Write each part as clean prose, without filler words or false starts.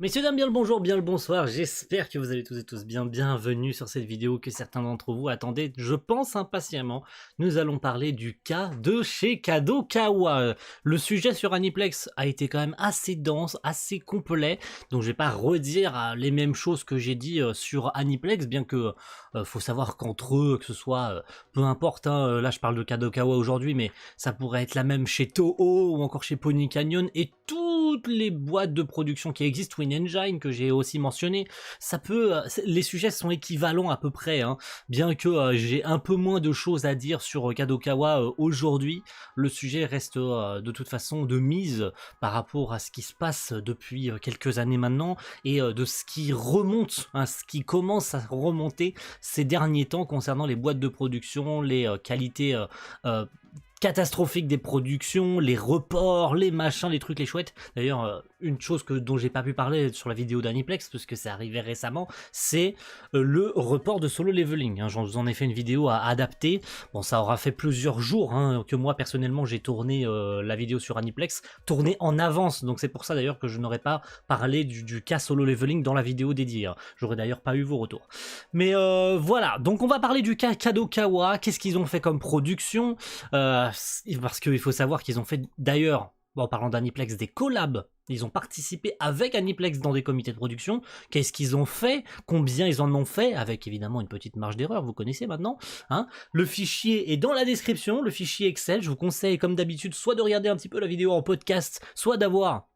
Messieurs, dames, bien le bonjour, bien le bonsoir, j'espère que vous allez tous et tous bien, bienvenue sur cette vidéo que certains d'entre vous attendaient, je pense impatiemment. Nous allons parler du cas de chez Kadokawa. Le sujet sur Aniplex a été quand même assez dense, assez complet, donc je vais pas redire les mêmes choses que j'ai dit sur Aniplex, bien que faut savoir qu'entre eux, que ce soit, peu importe, hein, là je parle de Kadokawa aujourd'hui, mais ça pourrait être la même chez Toho ou encore chez Pony Canyon et toutes les boîtes de production qui existent, Twin Engine que j'ai aussi mentionné, ça peut, les sujets sont équivalents à peu près, hein. Bien que j'ai un peu moins de choses à dire sur Kadokawa aujourd'hui, le sujet reste de toute façon de mise par rapport à ce qui se passe depuis quelques années maintenant et de ce qui remonte, hein, ce qui commence à remonter ces derniers temps concernant les boîtes de production, les qualités catastrophique des productions, les reports, les machins, les trucs, les chouettes. D'ailleurs, une chose dont j'ai pas pu parler sur la vidéo d'Aniplex, parce que c'est arrivé récemment, c'est le report de Solo Leveling. Hein. Je vous en ai fait une vidéo à adapter. Bon, ça aura fait plusieurs jours hein, que moi, personnellement, j'ai tourné la vidéo sur Aniplex, tourné en avance. Donc c'est pour ça d'ailleurs que je n'aurais pas parlé du cas Solo Leveling dans la vidéo dédiée. Hein. J'aurais d'ailleurs pas eu vos retours. Mais voilà, donc on va parler du cas Kadokawa. Qu'est-ce qu'ils ont fait comme production parce qu'il faut savoir qu'ils ont fait d'ailleurs, en parlant d'Aniplex, des collabs. Ils ont participé avec Aniplex dans des comités de production. Qu'est-ce qu'ils ont fait? Combien ils en ont fait? Avec évidemment une petite marge d'erreur, vous connaissez maintenant. Hein, le fichier est dans la description, le fichier Excel. Je vous conseille comme d'habitude soit de regarder un petit peu la vidéo en podcast, soit d'avoir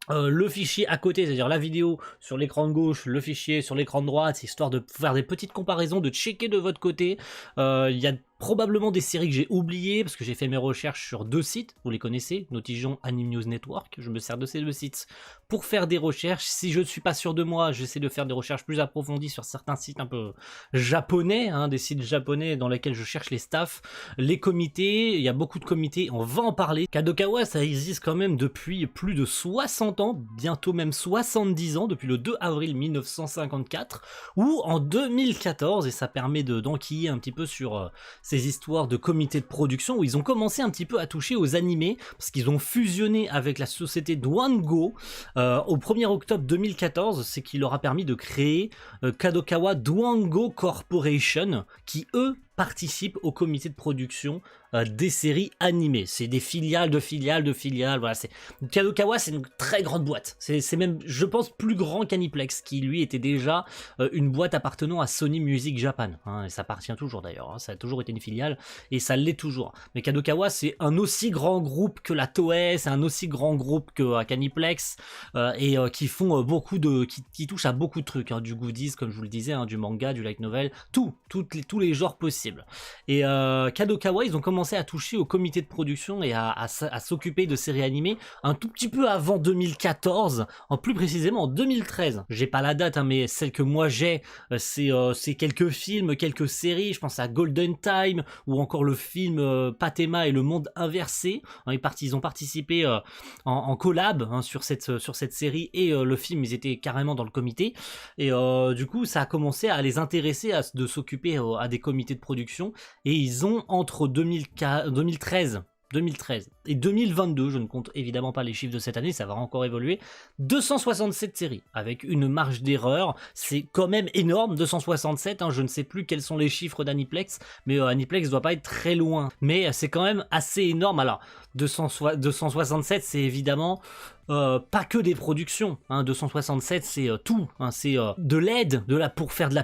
le fichier à côté, c'est-à-dire la vidéo sur l'écran de gauche, le fichier sur l'écran de droite, histoire de faire des petites comparaisons, de checker de votre côté. Il y a probablement des séries que j'ai oubliées, parce que j'ai fait mes recherches sur deux sites, vous les connaissez, Notigeon, Anime News Network, je me sers de ces deux sites pour faire des recherches. Si je ne suis pas sûr de moi, j'essaie de faire des recherches plus approfondies sur certains sites un peu japonais, hein, des sites japonais dans lesquels je cherche les staffs, les comités, il y a beaucoup de comités, on va en parler. Kadokawa, ça existe quand même depuis plus de 60 ans, bientôt même 70 ans, depuis le 2 avril 1954, ou en 2014, et ça permet d'enquiller un petit peu sur ces histoires de comités de production où ils ont commencé un petit peu à toucher aux animés parce qu'ils ont fusionné avec la société Dwango au 1er octobre 2014, c'est qui leur a permis de créer Kadokawa Dwango Corporation qui eux participent au comité de production des séries animées. C'est des filiales de filiales de filiales. Voilà, c'est Kadokawa, c'est une très grande boîte. C'est même, je pense, plus grand qu'Aniplex, qui lui était déjà une boîte appartenant à Sony Music Japan. Hein, et ça appartient toujours d'ailleurs. Hein, ça a toujours été une filiale et ça l'est toujours. Mais Kadokawa, c'est un aussi grand groupe que la Toei, c'est un aussi grand groupe qu'Aniplex et qui font beaucoup de, qui touchent à beaucoup de trucs, hein, du goodies comme je vous le disais, hein, du manga, du light novel, tous les genres possibles. Et Kadokawa, ils ont commencé à toucher au comité de production et à s'occuper de séries animées un tout petit peu avant 2014, en plus précisément en 2013. J'ai pas la date, hein, mais celle que moi j'ai, c'est quelques films, quelques séries. Je pense à Golden Time ou encore le film Patema et le monde inversé. Hein, ils ont participé en collab hein, sur cette série et le film, ils étaient carrément dans le comité. Et du coup, ça a commencé à les intéresser de s'occuper à des comités de production. Et ils ont entre 2013 et 2022, je ne compte évidemment pas les chiffres de cette année, ça va encore évoluer, 267 séries, avec une marge d'erreur, c'est quand même énorme, 267, hein, je ne sais plus quels sont les chiffres d'Aniplex, mais Aniplex doit pas être très loin, mais c'est quand même assez énorme. Alors, 267, c'est évidemment pas que des productions, hein, 267 c'est tout, hein, c'est de l'aide pour faire de la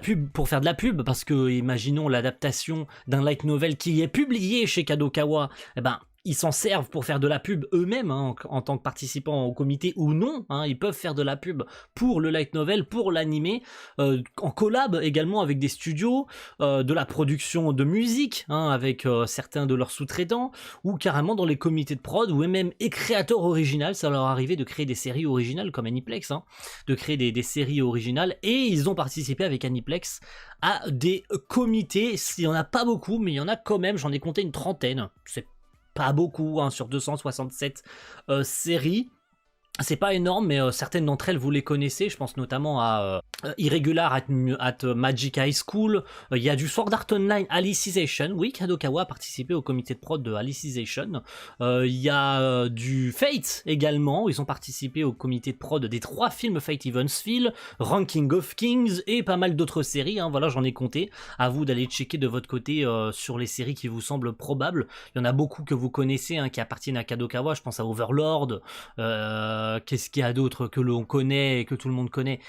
pub, parce que imaginons l'adaptation d'un light novel qui est publié chez Kadokawa, eh ben ils s'en servent pour faire de la pub eux-mêmes hein, en tant que participants au comité ou non, hein, ils peuvent faire de la pub pour le light novel, pour l'animé, en collab également avec des studios, de la production de musique hein, avec certains de leurs sous-traitants, ou carrément dans les comités de prod, ou même créateurs originaux, ça leur arrivait de créer des séries originales comme Aniplex, hein, de créer des séries originales, et ils ont participé avec Aniplex à des comités. Il n'y en a pas beaucoup, mais il y en a quand même, j'en ai compté une trentaine, c'est pas beaucoup hein, sur 267 séries. C'est pas énorme, mais certaines d'entre elles, vous les connaissez. Je pense notamment à Irregular at Magic High School. Il y a du Sword Art Online Alicization. Oui, Kadokawa a participé au comité de prod de Alicization. Il y a du Fate également. Ils ont participé au comité de prod des 3 films Fate Evansville, Ranking of Kings et pas mal d'autres séries. Hein. Voilà, j'en ai compté. À vous d'aller checker de votre côté sur les séries qui vous semblent probables. Il y en a beaucoup que vous connaissez hein, qui appartiennent à Kadokawa. Je pense à Overlord. Qu'est-ce qu'il y a d'autre que l'on connaît et que tout le monde connaît?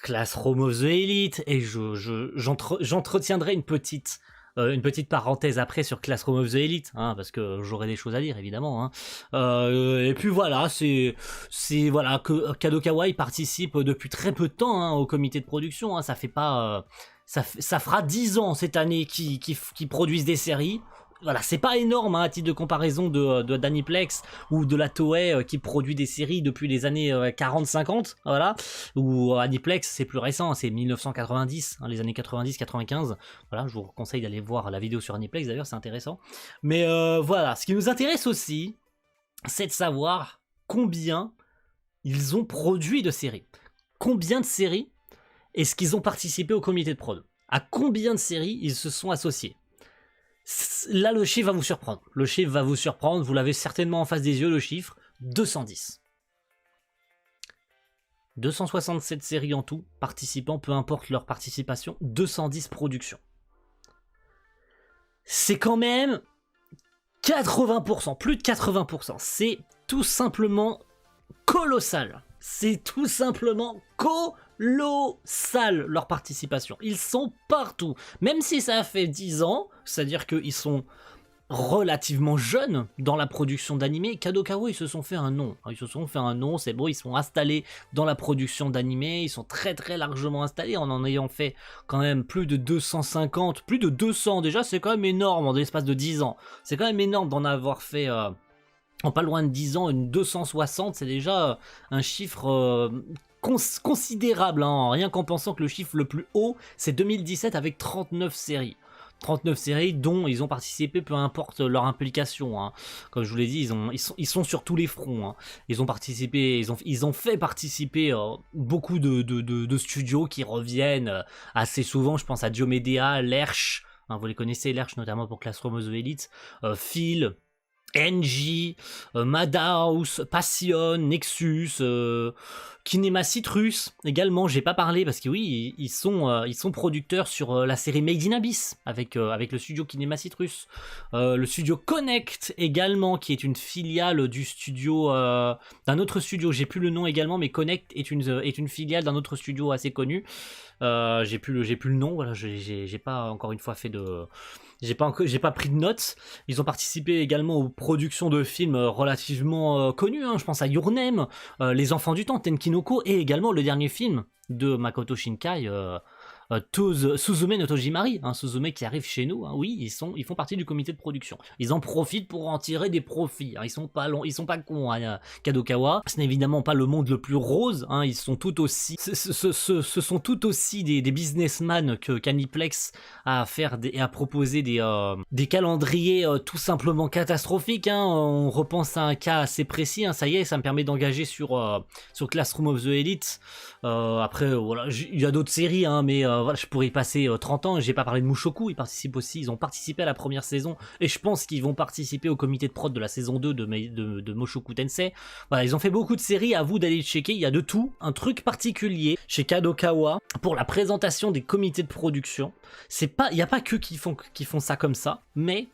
Classroom of the Elite, et j'entretiendrai une petite parenthèse après sur Classroom of the Elite, hein, parce que j'aurai des choses à dire évidemment. Hein. Et puis voilà, c'est voilà que Kadokawa il participe depuis très peu de temps hein, au comité de production. Hein, ça fait pas, ça fera 10 ans cette année qu'ils produisent des séries. Voilà, c'est pas énorme hein, à titre de comparaison d'Aniplex ou de la Toei qui produit des séries depuis les années 40-50, voilà. Ou Aniplex, c'est plus récent, c'est 1990, hein, les années 90-95. Voilà, je vous conseille d'aller voir la vidéo sur Aniplex d'ailleurs, c'est intéressant. Mais voilà, ce qui nous intéresse aussi, c'est de savoir combien ils ont produit de séries. Combien de séries est-ce qu'ils ont participé au comité de prod? À combien de séries ils se sont associés? Là, le chiffre va vous surprendre. Le chiffre va vous surprendre. Vous l'avez certainement en face des yeux, le chiffre 210. 267 séries en tout, participants, peu importe leur participation, 210 productions. C'est quand même 80%, plus de 80%. C'est tout simplement colossal. C'est tout simplement colossal leur participation. Ils sont partout. Même si ça a fait 10 ans, c'est-à-dire qu'ils sont relativement jeunes dans la production d'animé, Kadokawa ils se sont fait un nom. Ils se sont fait un nom, c'est beau, ils sont installés dans la production d'animé, ils sont très très largement installés en ayant fait quand même plus de 250, plus de 200 déjà, c'est quand même énorme en l'espace de 10 ans. C'est quand même énorme d'en avoir fait... en pas loin de 10 ans, une 260, c'est déjà un chiffre considérable, hein, rien qu'en pensant que le chiffre le plus haut, c'est 2017 avec 39 séries. 39 séries dont ils ont participé, peu importe leur implication. Hein. Comme je vous l'ai dit, ils sont sur tous les fronts. Hein. Ils ont participé, ils ont fait participer beaucoup de studios qui reviennent assez souvent. Je pense à Diomedea, Lerche, hein, vous les connaissez, Lerche notamment pour Classroom of the Elite, Phil, NJ, Madhouse, Passion, Nexus, Kinema Citrus également, j'ai pas parlé parce que oui, ils sont producteurs sur la série Made in Abyss avec le studio Kinema Citrus. Le studio Connect également, qui est une filiale du studio, d'un autre studio, j'ai plus le nom également, mais Connect est une filiale d'un autre studio assez connu. J'ai plus le nom, voilà, j'ai pas encore une fois fait de... J'ai pas pris de notes. Ils ont participé également aux productions de films relativement connus. Hein. Je pense à Your Name, Les Enfants du Temps, Tenkinoko, et également le dernier film de Makoto Shinkai, Suzume no Tojimari, hein, Suzume qui arrive chez nous. Hein. Oui, ils font partie du comité de production. Ils en profitent pour en tirer des profits. Hein. Ils sont pas cons. Hein, Kadokawa. Ce n'est évidemment pas le monde le plus rose. Hein. Ils sont tout aussi, ce sont tout aussi des businessmen que Caniplex à faire et à proposer des calendriers tout simplement catastrophiques. Hein. On repense à un cas assez précis. Hein. Ça y est, ça me permet d'engager sur Classroom of the Elite. Après, voilà, il y a d'autres séries, hein, mais voilà, je pourrais y passer 30 ans. J'ai pas parlé de Mushoku, ils ont participé à la première saison, et je pense qu'ils vont participer au comité de prod de la saison 2 de Mushoku Tensei. Voilà, ils ont fait beaucoup de séries, à vous d'aller checker, il y a de tout. Un truc particulier chez Kadokawa, pour la présentation des comités de production, il n'y a pas que qui font ça comme ça, mais...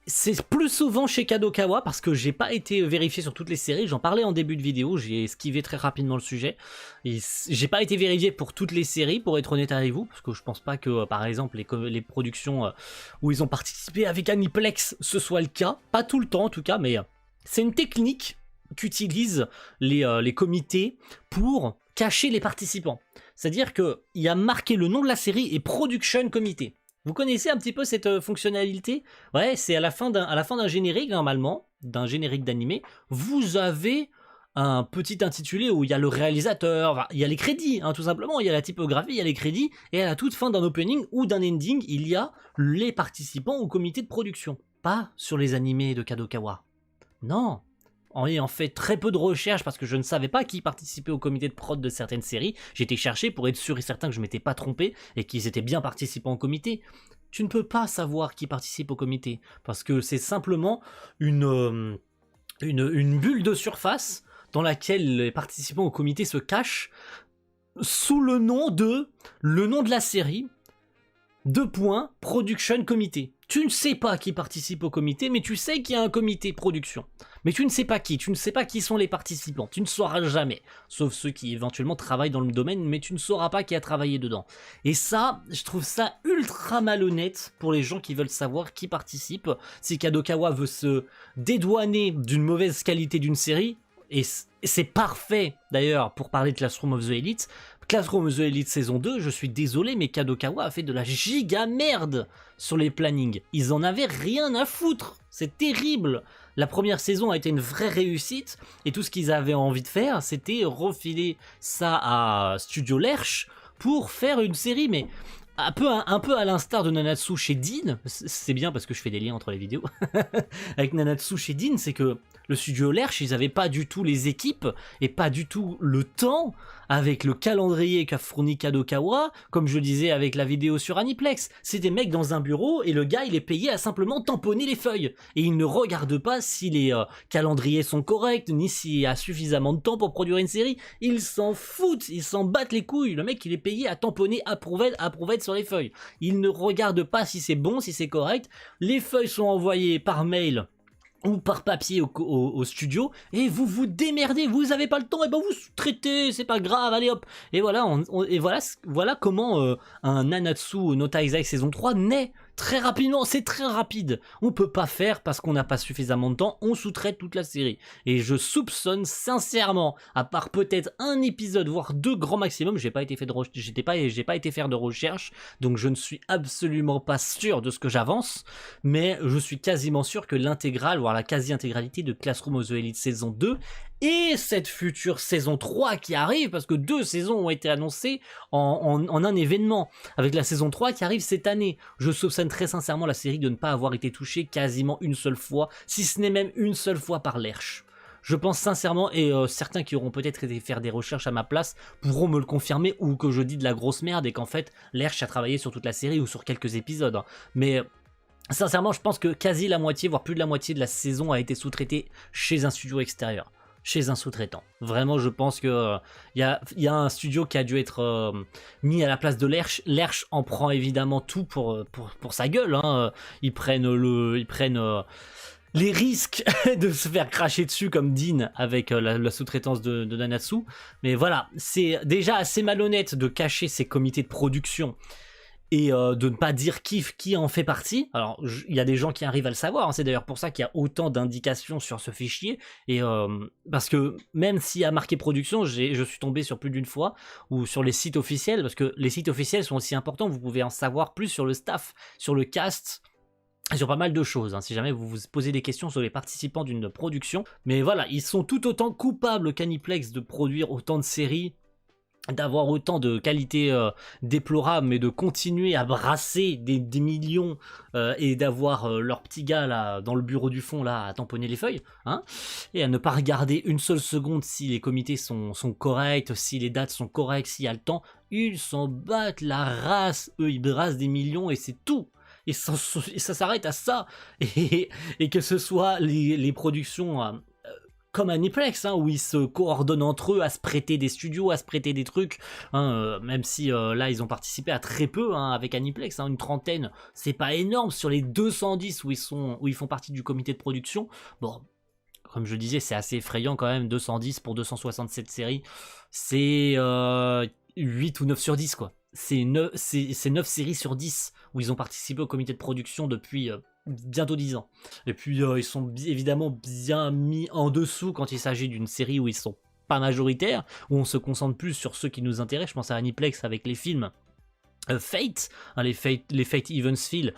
c'est plus souvent chez Kadokawa parce que j'ai pas été vérifié sur toutes les séries, j'en parlais en début de vidéo, j'ai esquivé très rapidement le sujet, et j'ai pas été vérifié pour toutes les séries pour être honnête avec vous, parce que je pense pas que par exemple les productions où ils ont participé avec Aniplex ce soit le cas, pas tout le temps en tout cas, mais c'est une technique qu'utilisent les comités pour cacher les participants, c'est-à-dire qu'il y a marqué le nom de la série et Production Committee. Vous connaissez un petit peu cette fonctionnalité? Ouais, c'est à la fin d'un générique, normalement, d'un générique d'animé, vous avez un petit intitulé où il y a le réalisateur, il y a les crédits, hein, tout simplement, il y a la typographie, il y a les crédits, et à la toute fin d'un opening ou d'un ending, il y a les participants au comité de production. Pas sur les animés de Kadokawa. Non, en ayant fait très peu de recherches parce que je ne savais pas qui participait au comité de prod de certaines séries. J'ai été chercher pour être sûr et certain que je m'étais pas trompé et qu'ils étaient bien participants au comité. Tu ne peux pas savoir qui participe au comité parce que c'est simplement une bulle de surface dans laquelle les participants au comité se cachent sous le nom de la série, Production Comité. Tu ne sais pas qui participe au comité, mais tu sais qu'il y a un comité production. Mais tu ne sais pas qui sont les participants, tu ne sauras jamais. Sauf ceux qui éventuellement travaillent dans le domaine, mais tu ne sauras pas qui a travaillé dedans. Et ça, je trouve ça ultra malhonnête pour les gens qui veulent savoir qui participe. Si Kadokawa veut se dédouaner d'une mauvaise qualité d'une série, et c'est parfait d'ailleurs pour parler de Classroom of the Elite. Classroom of the Elite saison 2, je suis désolé, mais Kadokawa a fait de la giga merde sur les plannings. Ils en avaient rien à foutre, c'est terrible. La première saison a été une vraie réussite, et tout ce qu'ils avaient envie de faire, c'était refiler ça à Studio Lerche pour faire une série, mais un peu à l'instar de Nanatsu chez Dean. C'est bien parce que je fais des liens entre les vidéos. Avec Nanatsu chez Dean, c'est que le studio Lerche, ils avaient pas du tout les équipes et pas du tout le temps avec le calendrier qu'a fourni Kadokawa, comme je disais avec la vidéo sur Aniplex. C'est des mecs dans un bureau et le gars il est payé à simplement tamponner les feuilles. Et il ne regarde pas si les calendriers sont corrects, ni s'il y a suffisamment de temps pour produire une série. Ils s'en foutent, ils s'en battent les couilles. Le mec il est payé à tamponner approved sur les feuilles. Il ne regarde pas si c'est bon, si c'est correct. Les feuilles sont envoyées par mail ou par papier au studio, et vous vous démerdez, vous avez pas le temps, et ben vous traitez, c'est pas grave, allez hop. Et voilà, voilà comment un Nanatsu no Taizai saison 3 naît. Très rapidement, c'est très rapide. On peut pas faire parce qu'on n'a pas suffisamment de temps, on sous-traite toute la série. Et je soupçonne sincèrement, à part peut-être un épisode, voire deux grand maximum, j'ai pas été faire de recherche, donc je ne suis absolument pas sûr de ce que j'avance, mais je suis quasiment sûr que l'intégrale, voire la quasi-intégralité de Classroom of the Elite saison 2 et cette future saison 3 qui arrive, parce que 2 saisons ont été annoncées en un événement, avec la saison 3 qui arrive cette année. Je soupçonne très sincèrement la série de ne pas avoir été touchée quasiment une seule fois, si ce n'est même une seule fois par Lerche. Je pense sincèrement, et certains qui auront peut-être été faire des recherches à ma place pourront me le confirmer, ou que je dis de la grosse merde et qu'en fait Lerche a travaillé sur toute la série ou sur quelques épisodes. Mais sincèrement, je pense que quasi la moitié, voire plus de la moitié de la saison a été sous-traitée chez un studio extérieur. Chez un sous-traitant. Vraiment, je pense que y a un studio qui a dû être mis à la place de Lerche. Lerche en prend évidemment tout pour sa gueule. Hein. Ils prennent les risques de se faire cracher dessus comme Dean avec la sous-traitance de Nanatsu. Mais voilà, c'est déjà assez malhonnête de cacher ces comités de production et de ne pas dire qui en fait partie. Alors, il y a des gens qui arrivent à le savoir, hein. C'est d'ailleurs pour ça qu'il y a autant d'indications sur ce fichier, et parce que même s'il y a marqué production, je suis tombé sur plus d'une fois, ou sur les sites officiels, parce que les sites officiels sont aussi importants, vous pouvez en savoir plus sur le staff, sur le cast, sur pas mal de choses, hein, si jamais vous vous posez des questions sur les participants d'une production. Mais voilà, ils sont tout autant coupables qu'Aniplex de produire autant de séries, d'avoir autant de qualités déplorables, mais de continuer à brasser des millions et d'avoir leur petit gars là dans le bureau du fond là à tamponner les feuilles, hein, et à ne pas regarder une seule seconde si les comités sont corrects, si les dates sont correctes, s'il y a le temps. Ils s'en battent la race, eux ils brassent des millions et c'est tout. Et ça s'arrête à ça. Et que ce soit les productions comme Aniplex, hein, où ils se coordonnent entre eux à se prêter des studios, à se prêter des trucs, hein, même si là ils ont participé à très peu, hein, avec Aniplex, hein, une trentaine, c'est pas énorme sur les 210 où ils font partie du comité de production. Bon, comme je disais, c'est assez effrayant quand même, 210 pour 267 séries, c'est 8 ou 9 sur 10 quoi. C'est 9 séries sur 10 où ils ont participé au comité de production depuis bientôt 10 ans. Et puis ils sont évidemment bien mis en dessous quand il s'agit d'une série où ils sont pas majoritaires, où on se concentre plus sur ceux qui nous intéressent. Je pense à Aniplex avec les films Fate, hein, les Fate Evansville.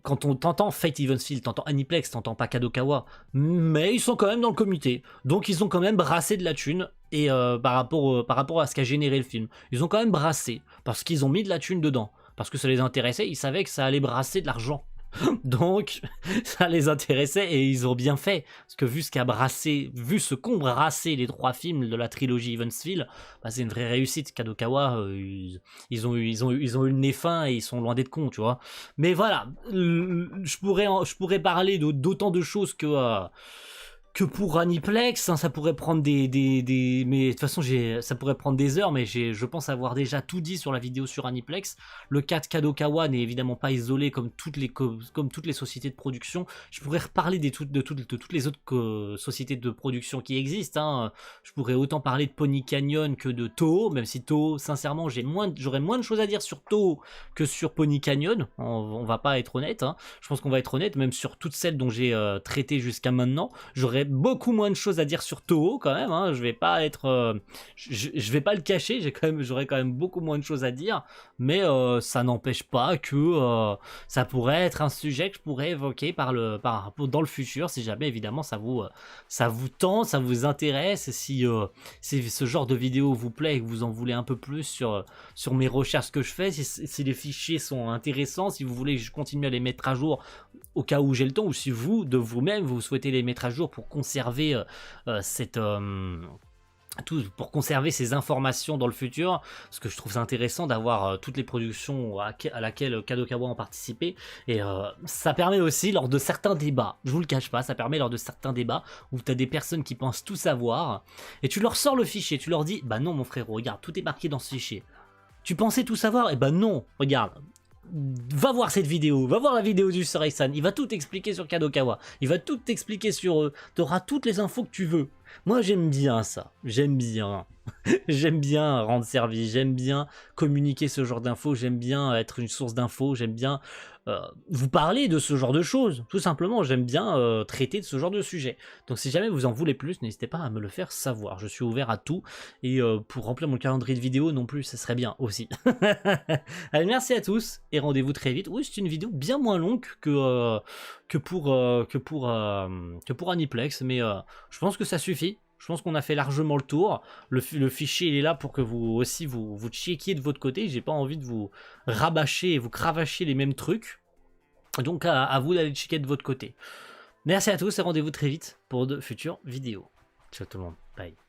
Quand on t'entend Fate Evansville, t'entends Aniplex, t'entends pas Kadokawa, mais ils sont quand même dans le comité, donc ils ont quand même brassé de la thune, et par rapport à ce qu'a généré le film, ils ont quand même brassé, parce qu'ils ont mis de la thune dedans, parce que ça les intéressait, ils savaient que ça allait brasser de l'argent. Donc, ça les intéressait et ils ont bien fait. Parce que vu ce qu'ont brassé les 3 films de la trilogie Evansville, bah, c'est une vraie réussite. Kadokawa, ils ont eu le nez fin et ils sont loin d'être cons, tu vois. Mais voilà, je pourrais parler d'autant de choses que pour Aniplex, hein, ça pourrait prendre mais de toute façon, ça pourrait prendre des heures, mais je pense avoir déjà tout dit sur la vidéo sur Aniplex. Le cas de Kadokawa n'est évidemment pas isolé comme toutes les sociétés de production. Je pourrais reparler de toutes les autres sociétés de production qui existent, hein. Je pourrais autant parler de Pony Canyon que de Toho, même si Toho, sincèrement, j'aurais moins de choses à dire sur Toho que sur Pony Canyon. On va pas être honnête, hein. Je pense qu'on va être honnête, même sur toutes celles dont j'ai traité jusqu'à maintenant. J'aurais beaucoup moins de choses à dire sur Toho quand même, hein. Je vais pas être, je vais pas le cacher, j'aurais quand même beaucoup moins de choses à dire, mais ça n'empêche pas que ça pourrait être un sujet que je pourrais évoquer dans le futur, si jamais évidemment ça vous tente, ça vous intéresse, si ce genre de vidéo vous plaît et que vous en voulez un peu plus sur mes recherches que je fais, si les fichiers sont intéressants, si vous voulez que je continue à les mettre à jour au cas où j'ai le temps, ou si vous, de vous-même, vous souhaitez les mettre à jour pour conserver pour conserver ces informations dans le futur, parce que je trouve ça intéressant d'avoir toutes les productions à laquelle Kadokawa a participé, et ça permet aussi lors de certains débats, je vous le cache pas, ça permet lors de certains débats où tu as des personnes qui pensent tout savoir, et tu leur sors le fichier, tu leur dis, bah non mon frérot, regarde, tout est marqué dans ce fichier. Tu pensais tout savoir? Eh ben non, regarde, va voir cette vidéo, va voir la vidéo du Sorai-san, il va tout expliquer sur Kadokawa, il va tout expliquer sur eux, t'auras toutes les infos que tu veux. Moi j'aime bien ça, j'aime bien. J'aime bien rendre service, j'aime bien communiquer ce genre d'infos, j'aime bien être une source d'infos, j'aime bien vous parler de ce genre de choses, tout simplement, j'aime bien traiter de ce genre de sujet. Donc si jamais vous en voulez plus, n'hésitez pas à me le faire savoir, je suis ouvert à tout, et pour remplir mon calendrier de vidéos non plus, ça serait bien aussi. Allez, merci à tous, et rendez-vous très vite. Oui, c'est une vidéo bien moins longue que pour Aniplex, mais je pense que ça suffit. Je pense qu'on a fait largement le tour. Le fichier il est là pour que vous aussi vous checkiez de votre côté. J'ai pas envie de vous rabâcher et vous cravacher les mêmes trucs. Donc à vous d'aller checker de votre côté. Merci à tous et rendez-vous très vite pour de futures vidéos. Ciao tout le monde. Bye.